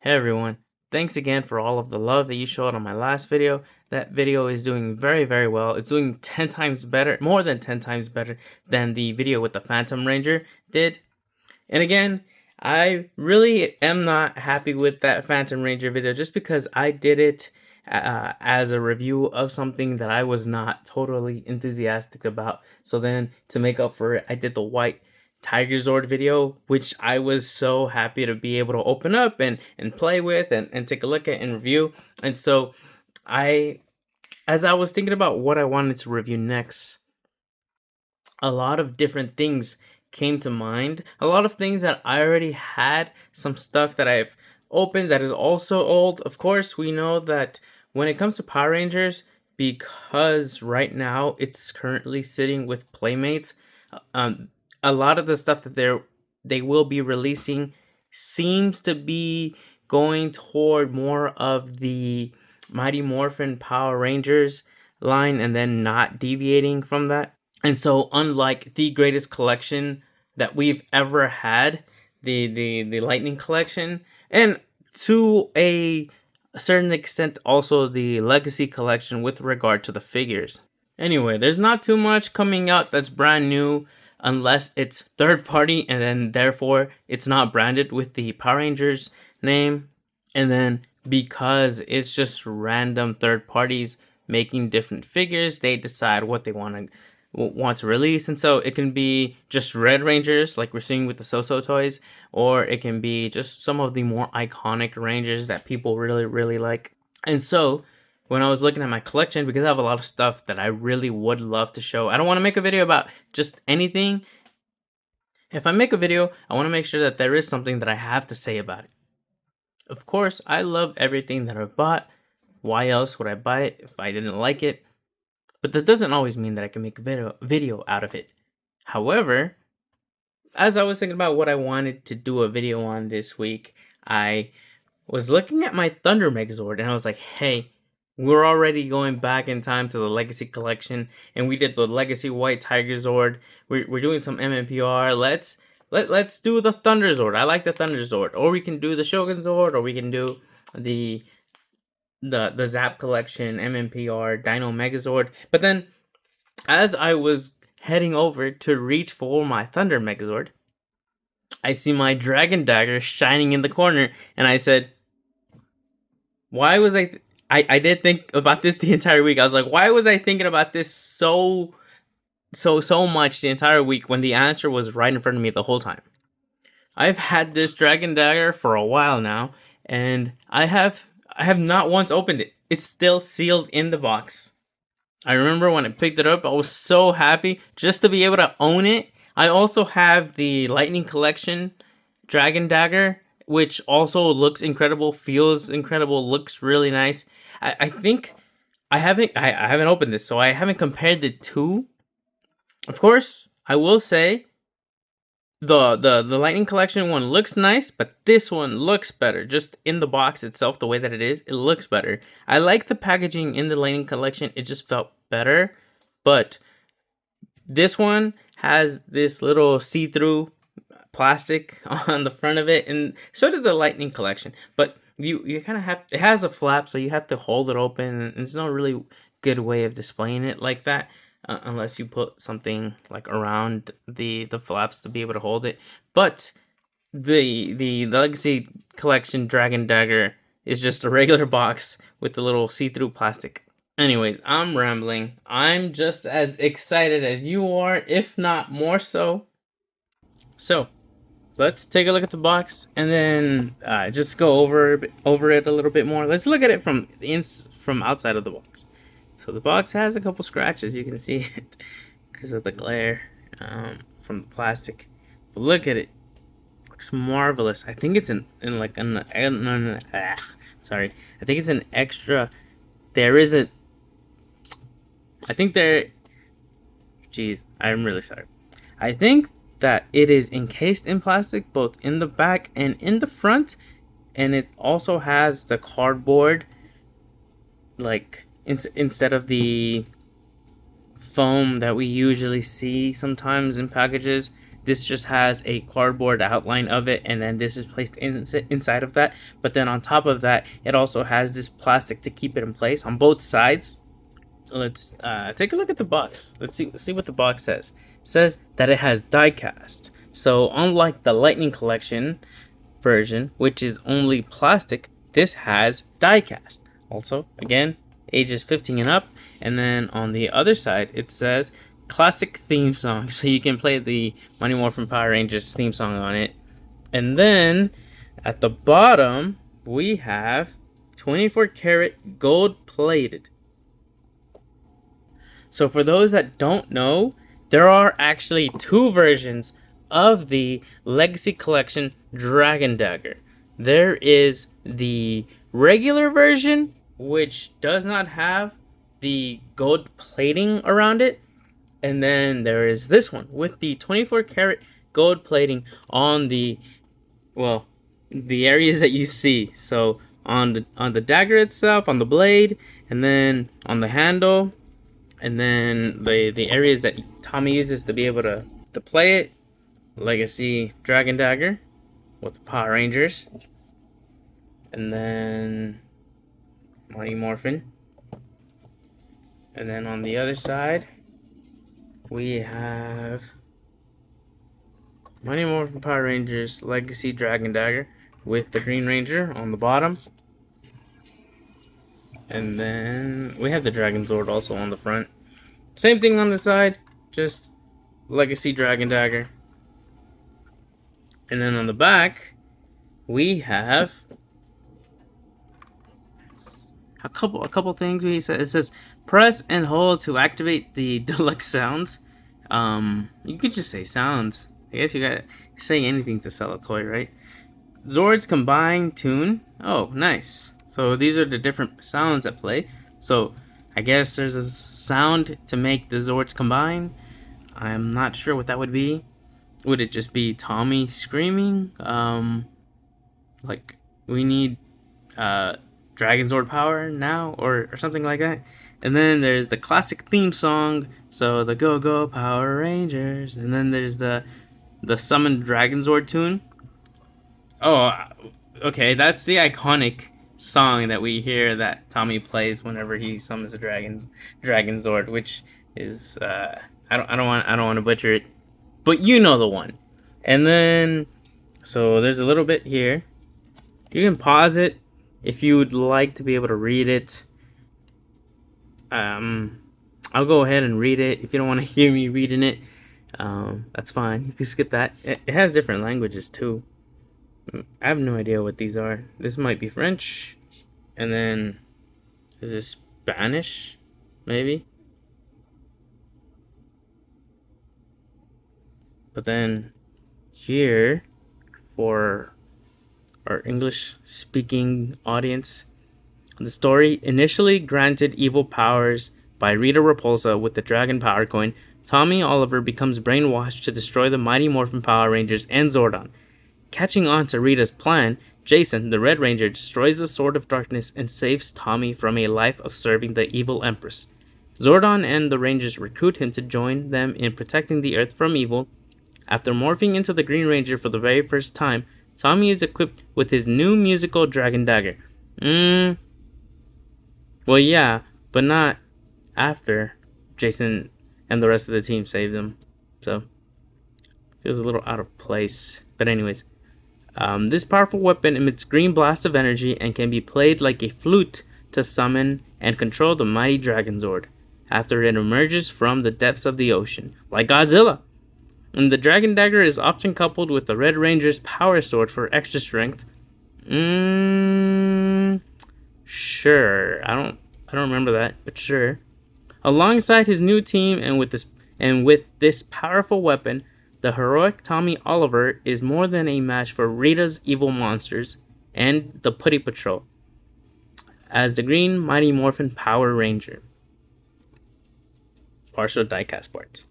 Hey everyone, thanks again for all of the love that you showed on my last video. That video is doing very well. It's doing 10 times better, more than 10 times better than the video with the Phantom Ranger did. And again, I really am not happy with that Phantom Ranger video just because I did it as a review of something that I was not totally enthusiastic about. So then to make up for it, I did the white Tiger Zord video, which I was so happy to be able to open up and play with and take a look at and review. And so as I was thinking about what I wanted to review next, a lot of different things came to mind. A lot of things that I already had, some stuff that I've opened that is also old. Of course, we know that when it comes to Power Rangers, because right now it's currently sitting with Playmates, a lot of the stuff that they will be releasing seems to be going toward more of the Mighty Morphin Power Rangers line and then not deviating from that. And so unlike the greatest collection that we've ever had, the Lightning collection, and to a certain extent also the Legacy collection with regard to the figures. Anyway, there's not too much coming out that's brand new unless it's third party, and then therefore it's not branded with the Power Rangers name. And then because it's just random third parties making different figures, they decide what they want to release. And so it can be just Red Rangers like we're seeing with the So-So toys, or it can be just some of the more iconic Rangers that people really like. And so when I was looking at my collection, because I have a lot of stuff that I really would love to show, I don't want to make a video about just anything. If I make a video, I want to make sure that there is something that I have to say about it. Of course, I love everything that I've bought. Why else would I buy it if I didn't like it? But that doesn't always mean that I can make a video out of it. However, as I was thinking about what I wanted to do a video on this week, I was looking at my Thunder Megazord and I was like, hey, we're already going back in time to the Legacy collection, and we did the Legacy White Tiger Zord. We're doing some MMPR. Let's do the Thunder Zord. I like the Thunder Zord. Or we can do the Shogun Zord, or we can do the Zap collection, MMPR, Dino Megazord. But then, as I was heading over to reach for my Thunder Megazord, I see my Dragon Dagger shining in the corner, and I said, why was I did think about this the entire week. I was like, why was I thinking about this so much the entire week when the answer was right in front of me the whole time? I've had this Dragon Dagger for a while now, and I have not once opened it. It's still sealed in the box. I remember when I picked it up, I was so happy just to be able to own it. I also have the Lightning Collection Dragon Dagger, which also looks incredible, feels incredible, looks really nice. I think I haven't opened this, so I haven't compared the two. Of course, I will say the Lightning Collection one looks nice, but this one looks better. Just in the box itself, the way that it is, it looks better. I like the packaging in the Lightning Collection. It just felt better. But this one has this little see-through plastic on the front of it, and so did the Lightning Collection. But you kind of have, it has a flap, so you have to hold it open, and there's no really good way of displaying it like that. Unless you put something like around the flaps to be able to hold it. But the Legacy Collection Dragon Dagger is just a regular box with the little see-through plastic. Anyways, I'm rambling. I'm just as excited as you are, if not more so. So, let's take a look at the box and then just go over it a little bit more. Let's look at it from outside of the box. So the box has a couple scratches, you can see it because of the glare from the plastic. But look at it, looks marvelous. I think it's sorry. I think it's an extra. There is a. I think there. Jeez, I'm really sorry. I think that it is encased in plastic both in the back and in the front, and it also has the cardboard like. Instead of the foam that we usually see sometimes in packages, This just has a cardboard outline of it, and then this is placed inside of that. But then on top of that, it also has this plastic to keep it in place on both sides. Let's take a look at the box. Let's see what the box says. It says that it has die cast. So unlike the Lightning Collection version, which is only plastic, this has die cast. Also, again, ages 15 and up. And then on the other side, it says classic theme song. So you can play the Mighty Morphin Power Rangers theme song on it. And then at the bottom, we have 24 karat gold plated. So for those that don't know, there are actually two versions of the Legacy Collection Dragon Dagger. There is the regular version, which does not have the gold plating around it. And then there is this one with the 24 karat gold plating on the, well, the areas that you see. So on the dagger itself, on the blade, and then on the handle, and then the areas that Tommy uses to be able to play it. Legacy Dragon Dagger with the Power Rangers. And then Mighty Morphin. And then on the other side, we have Mighty Morphin Power Rangers Legacy Dragon Dagger with the Green Ranger on the bottom. And then we have the Dragon Zord also on the front. Same thing on the side, just Legacy Dragon Dagger. And then on the back, we have a couple things. It says press and hold to activate the deluxe sounds. You could just say sounds. I guess you gotta say anything to sell a toy, right? Zords combine tune. Oh, nice. So these are the different sounds that play. So I guess there's a sound to make the Zords combine. I'm not sure what that would be. Would it just be Tommy screaming? Like, we need Dragon Zord power now, or something like that. And then there's the classic theme song, so the Go Go Power Rangers. And then there's the Summon Dragon Zord tune. Oh, okay, that's the iconic song that we hear that Tommy plays whenever he summons a Dragon Zord, which is I don't want to butcher it, but you know the one. And then so there's a little bit here. You can pause it if you would like to be able to read it. I'll go ahead and read it. If you don't want to hear me reading it, that's fine. You can skip that. It has different languages too. I have no idea what these are. This might be French. And then, is this Spanish? Maybe? But then, here, for our English-speaking audience, the story initially granted evil powers by Rita Repulsa with the Dragon Power Coin. Tommy Oliver becomes brainwashed to destroy the Mighty Morphin Power Rangers and Zordon. Catching on to Rita's plan, Jason, the Red Ranger, destroys the Sword of Darkness and saves Tommy from a life of serving the evil Empress. Zordon and the Rangers recruit him to join them in protecting the Earth from evil. After morphing into the Green Ranger for the very first time, Tommy is equipped with his new musical Dragon Dagger. Well, yeah, but not after Jason and the rest of the team save them. So, feels a little out of place. But anyways, this powerful weapon emits green blast of energy and can be played like a flute to summon and control the mighty Dragon Zord after it emerges from the depths of the ocean, like Godzilla. And the Dragon Dagger is often coupled with the Red Ranger's Power Sword for extra strength. Sure. I don't remember that, but sure. Alongside his new team and with this powerful weapon, the heroic Tommy Oliver is more than a match for Rita's evil monsters and the Putty Patrol as the Green Mighty Morphin Power Ranger. Partial diecast parts.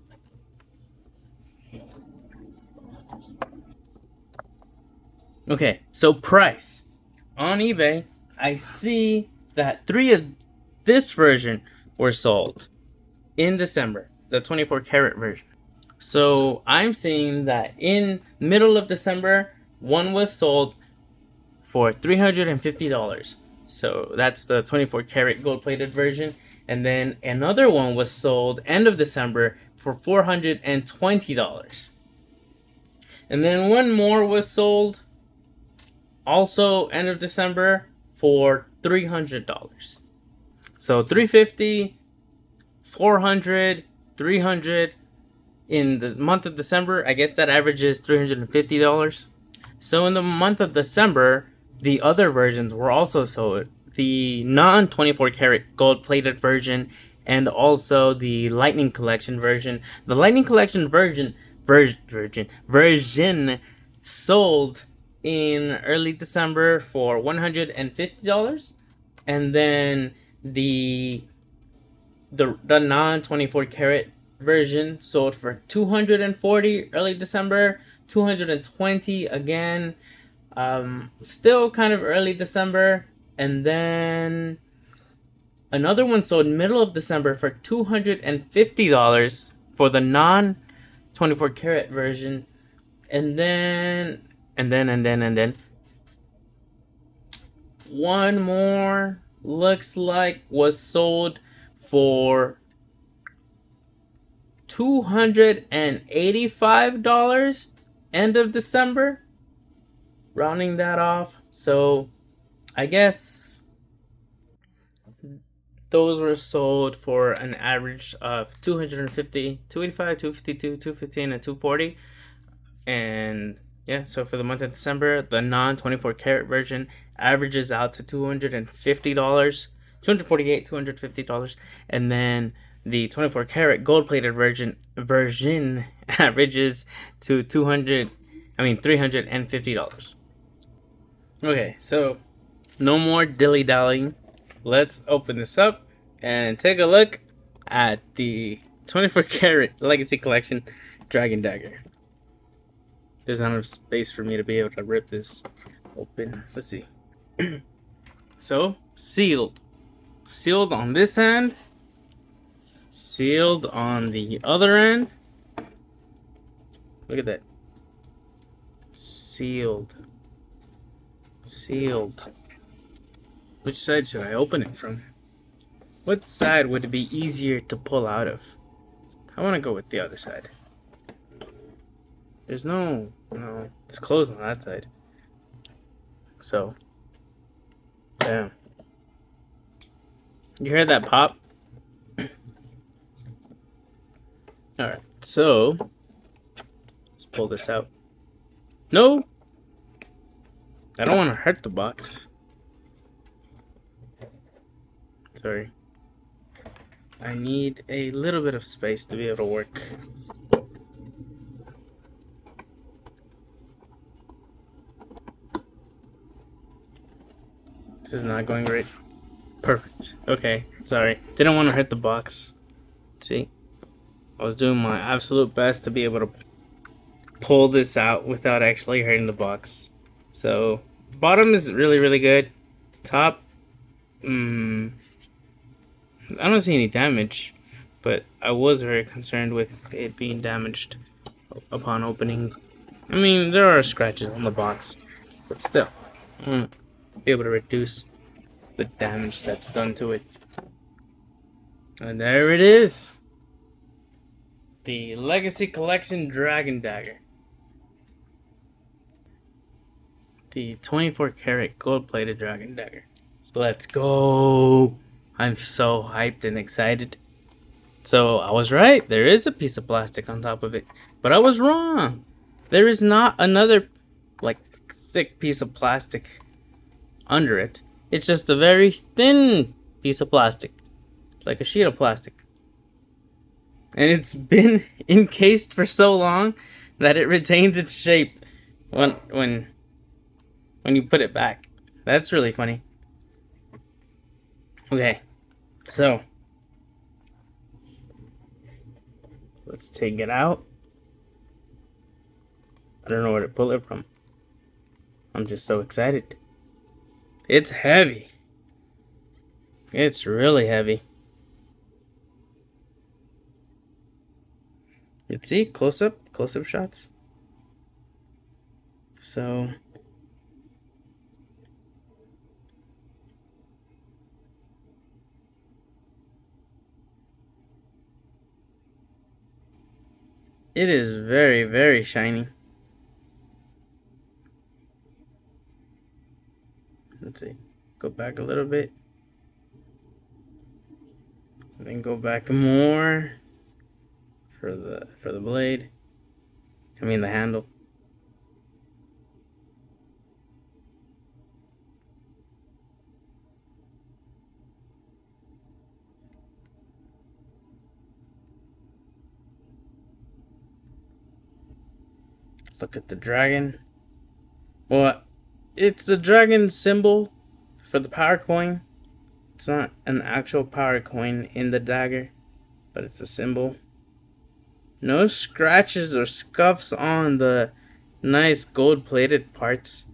Okay, so price. On eBay, I see that 3 of this version were sold in December, the 24 karat version. So I'm seeing that in middle of December, one was sold for $350. So that's the 24 karat gold plated version. And then another one was sold end of December for $420. And then one more was sold also end of December for $300. So 350, 400, 300 in the month of December. I guess that averages $350. So in the month of December, the other versions were also sold. The non 24 karat gold plated version and also the Lightning Collection version. The Lightning Collection version sold in early December for $150, and then the non 24 karat version sold for $240 early December, $220 again, still kind of early December, and then another one sold middle of December for $250 for the non 24 karat version, and then one more looks like was sold for $285 end of December, rounding that off. So I guess those were sold for an average of 250, 285, 252, 215, and 240. And yeah, so for the month of December, the non 24 karat version averages out to $250, $248, $250, and then the 24 karat gold plated version averages to $350. Okay, so no more dilly dallying. Let's open this up and take a look at the 24 karat Legacy Collection Dragon Dagger. There's not enough space for me to be able to rip this open. Let's see. So, sealed. Sealed on this end. Sealed on the other end. Look at that. Sealed. Sealed. Which side should I open it from? What side would it be easier to pull out of? I want to go with the other side. There's no, it's closed on that side. So, damn. You heard that pop? Alright, so, let's pull this out. No! I don't want to hurt the box. Sorry. I need a little bit of space to be able to work. This is not going great. Perfect. Okay, sorry. Didn't want to hurt the box. See? I was doing my absolute best to be able to pull this out without actually hurting the box. So, bottom is really, really good. Top, I don't see any damage, but I was very concerned with it being damaged upon opening. I mean, there are scratches on the box, but still, I want to be able to reduce the damage that's done to it. And there it is. The Legacy Collection Dragon Dagger. The 24 karat gold plated Dragon Dagger. Let's go! I'm so hyped and excited. So I was right. There is a piece of plastic on top of it. But I was wrong. There is not another thick piece of plastic under it. It's just a very thin piece of plastic. Like a sheet of plastic. And it's been encased for so long that it retains its shape when you put it back. That's really funny. Okay, so let's take it out. I don't know where to pull it from. I'm just so excited. It's heavy. It's really heavy. Let's see, close up shots. So it is very, very shiny. Let's see. Go back a little bit. And then go back more for the blade. I mean the handle. Look at the dragon. Well, it's the dragon symbol for the power coin. It's not an actual power coin in the dagger, but it's a symbol. No scratches or scuffs on the nice gold plated parts.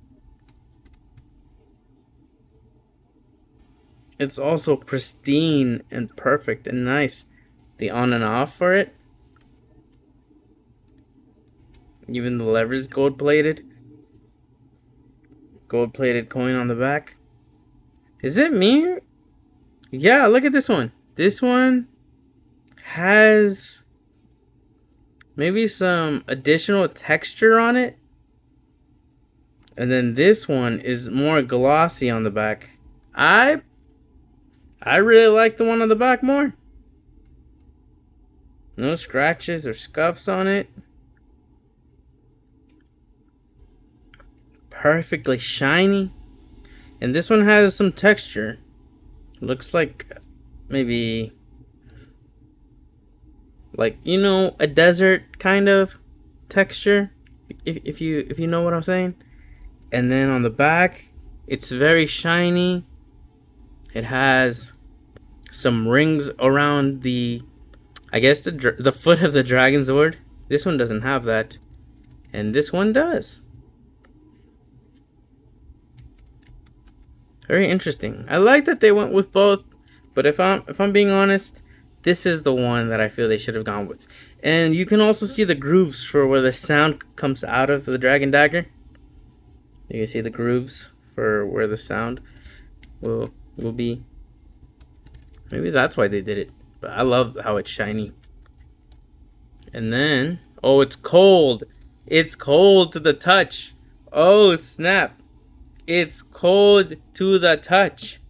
It's also pristine and perfect and nice. The on and off for it. Even the lever is gold plated. Gold plated coin on the back. Is it me? Yeah, look at this one. This one has maybe some additional texture on it. And then this one is more glossy on the back. I really like the one on the back more. No scratches or scuffs on it. Perfectly shiny. And this one has some texture. Looks like maybe like, you know, a desert kind of texture. If you know what I'm saying. And then on the back, it's very shiny. It has some rings around the, I guess, the foot of the Dragon Sword. This one doesn't have that, and this one does. Very interesting. I like that they went with both, but if I'm being honest, this is the one that I feel they should have gone with. And you can also see the grooves for where the sound comes out of the Dragon Dagger. You can see the grooves for where the sound will be. Maybe that's why they did it. But I love how it's shiny. And then, oh, it's cold. It's cold to the touch. Oh, snap. It's cold to the touch.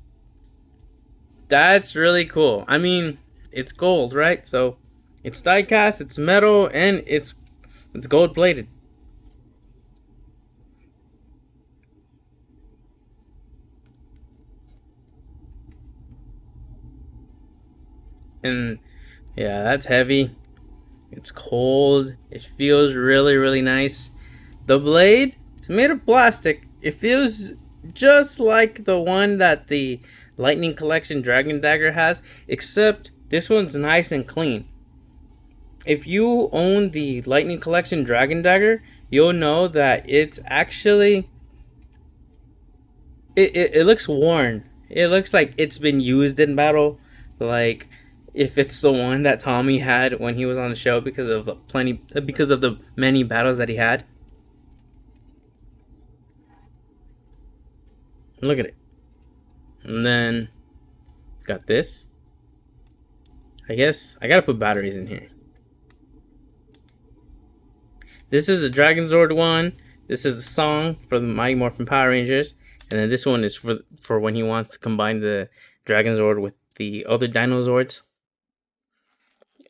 That's really cool. I mean, it's gold, right? So it's die cast, it's metal, and it's gold plated. And yeah, that's heavy. It's cold. It feels really, really nice. The blade, it's made of plastic. It feels just like the one that the Lightning Collection Dragon Dagger has, except this one's nice and clean. If you own the Lightning Collection Dragon Dagger, you'll know that it's actually it looks worn. It looks like it's been used in battle, like if it's the one that Tommy had when he was on the show because of the many battles that he had. Look at it. And then got this. I guess I gotta put batteries in here. This is a Dragon Zord one. This is the song for the Mighty Morphin Power Rangers. And then this one is for when he wants to combine the Dragon Zord with the other Dino Zords.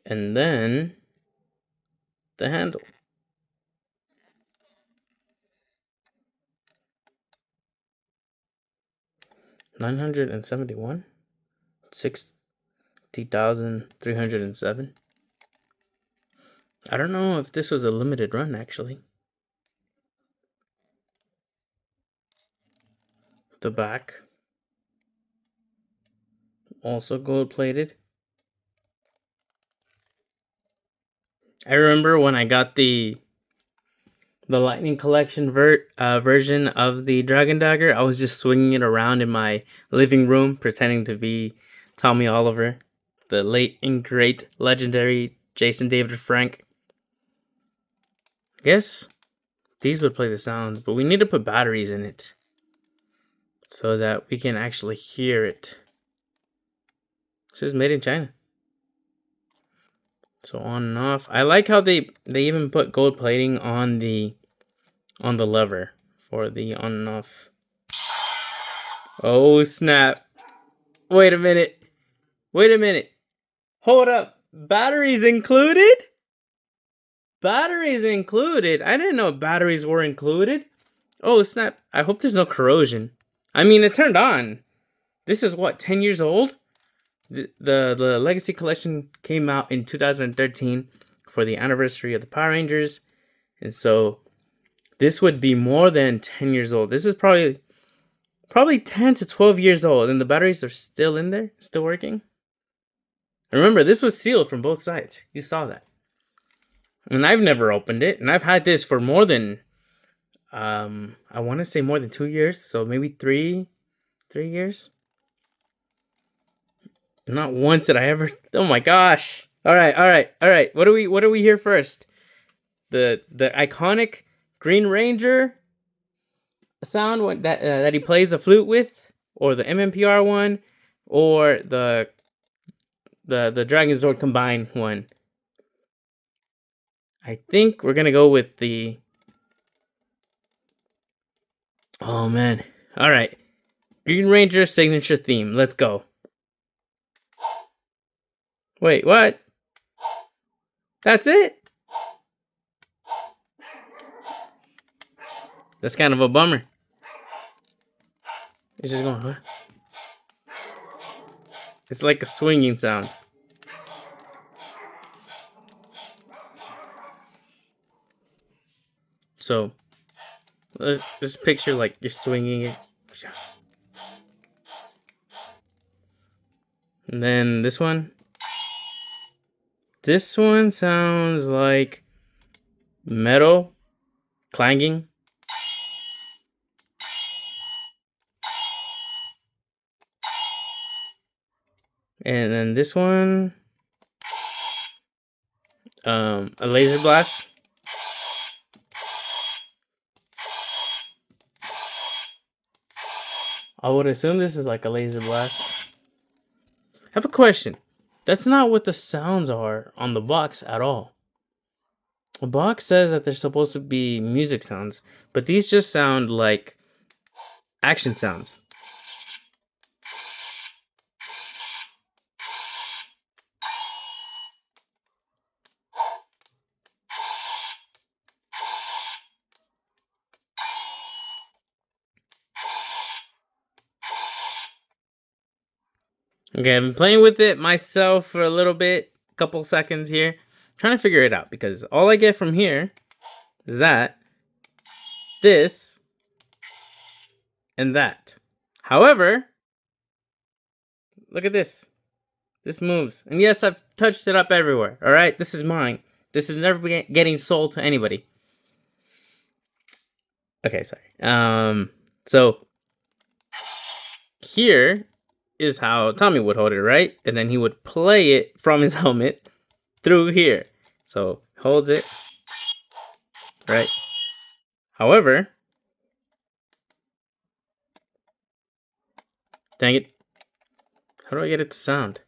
And then the handle. $971, 60,307. I don't know if this was a limited run actually. The back, also gold plated. I remember when I got the Lightning Collection version of the Dragon Dagger, I was just swinging it around in my living room, pretending to be Tommy Oliver, the late and great legendary Jason David Frank. Guess these would play the sounds, but we need to put batteries in it so that we can actually hear it. This is made in China. So on and off. I like how they even put gold plating on the lever for the on and off. Oh snap. Wait a minute. Wait a minute. Hold up. Batteries included? Batteries included? I didn't know batteries were included. Oh snap. I hope there's no corrosion. I mean, it turned on. This is what, 10 years old? The Legacy Collection came out in 2013 for the anniversary of the Power Rangers. And so this would be more than 10 years old. This is probably 10 to 12 years old, and the batteries are still in there, still working. Remember, this was sealed from both sides. You saw that. And I've never opened it, and I've had this for more than, I want to say more than 2 years, so maybe 3 years. Not once did I ever. Oh my gosh! All right. What do we hear first? The iconic Green Ranger sound that he plays the flute with, or the MMPR one, or the Dragon Zord combined one. I think we're gonna go with the. Oh man! All right, Green Ranger signature theme. Let's go. Wait, what? That's it? That's kind of a bummer. It's just going, huh? It's like a swinging sound. So, let's just picture like you're swinging it. And then this one. This one sounds like metal clanging. And then this one, a laser blast. I would assume this is like a laser blast. I have a question. That's not what the sounds are on the box at all. The box says that they're supposed to be music sounds, but these just sound like action sounds. Okay, I've been playing with it myself for a little bit, couple seconds here, trying to figure it out, because all I get from here is that, this, and that. However, look at this. This moves. And yes, I've touched it up everywhere, alright? This is mine. This is never getting sold to anybody. Okay, sorry. So, here is how Tommy would hold it, right? And then he would play it from his helmet through here. So holds it, right? However, dang it. How do I get it to sound?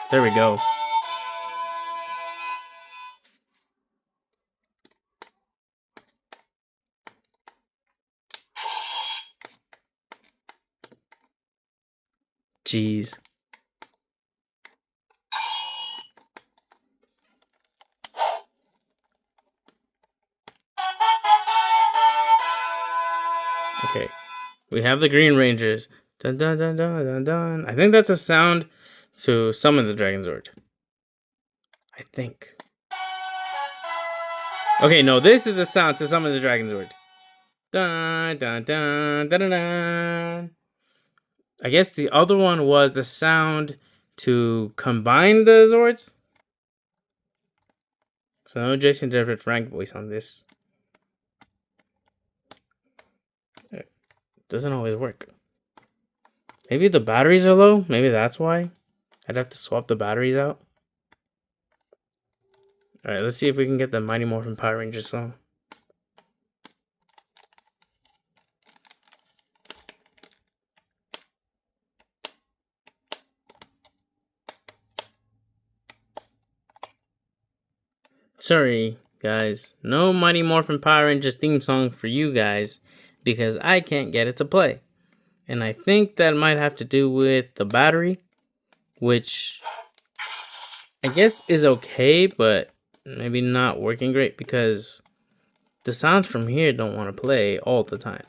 There we go. Jeez. Okay. We have the Green Rangers. Dun dun dun dun dun dun. I think that's a sound to summon the Dragon Zord. I think. Okay, no, this is a sound to summon the Dragon Zord. Dun dun dun dun dun dun. I guess the other one was a sound to combine the Zords. So no Jason David Frank voice on this. It doesn't always work. Maybe the batteries are low. Maybe that's why. I'd have to swap the batteries out. Alright, let's see if we can get the Mighty Morphin Power Rangers song. Sorry, guys. No Mighty Morphin Power Rangers theme song for you guys because I can't get it to play. And I think that might have to do with the battery, which I guess is okay, but maybe not working great because the sounds from here don't want to play all the time.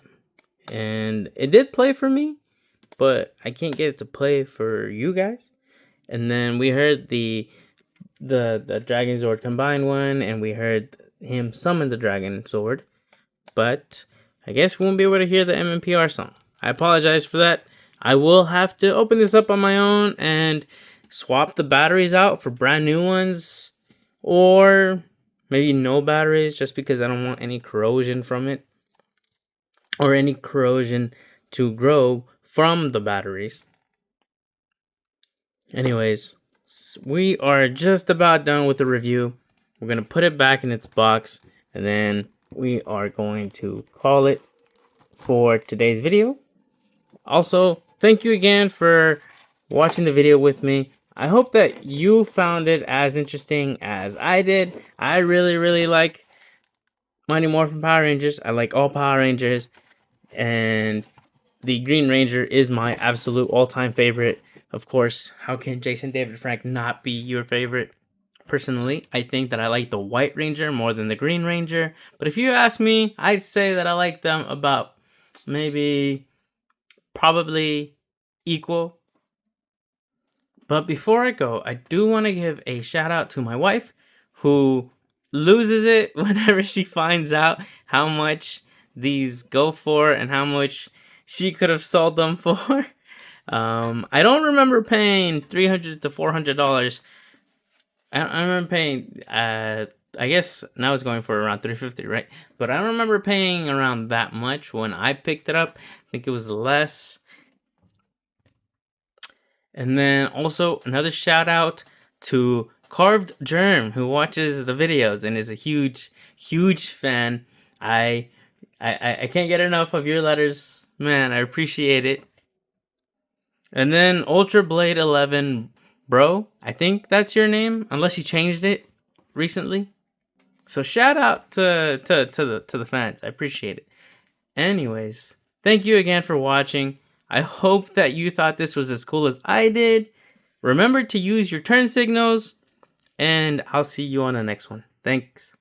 And it did play for me, but I can't get it to play for you guys. And then we heard the Dragon Zord combined one, and we heard him summon the Dragon Sword. But I guess we won't be able to hear the MMPR song. I apologize for that. I will have to open this up on my own and swap the batteries out for brand new ones, or maybe no batteries, just because I don't want any corrosion from it, or any corrosion to grow from the batteries. Anyways, we are just about done with the review. We're going to put it back in its box, and then we are going to call it for today's video. Also, thank you again for watching the video with me. I hope that you found it as interesting as I did. I really like Mighty Morphin Power Rangers. I like all Power Rangers, and the Green Ranger is my absolute all-time favorite. Of course, how can Jason David Frank not be your favorite? Personally, I think that I like the White Ranger more than the Green Ranger. But if you ask me, I'd say that I like them about probably equal. But before I go, I do want to give a shout out to my wife, who loses it whenever she finds out how much these go for and how much she could have sold them for. I don't remember paying $300 to $400. I remember paying, I guess now it's going for around $350, right? But I don't remember paying around that much when I picked it up. I think it was less. And then also another shout out to Carved Germ, who watches the videos and is a huge fan. I can't get enough of your letters, man. I appreciate it. And then Ultra Blade 11 Bro, I think that's your name, unless you changed it recently. So shout out to the fans. I appreciate it. Anyways, thank you again for watching. I hope that you thought this was as cool as I did. Remember to use your turn signals, and I'll see you on the next one. Thanks.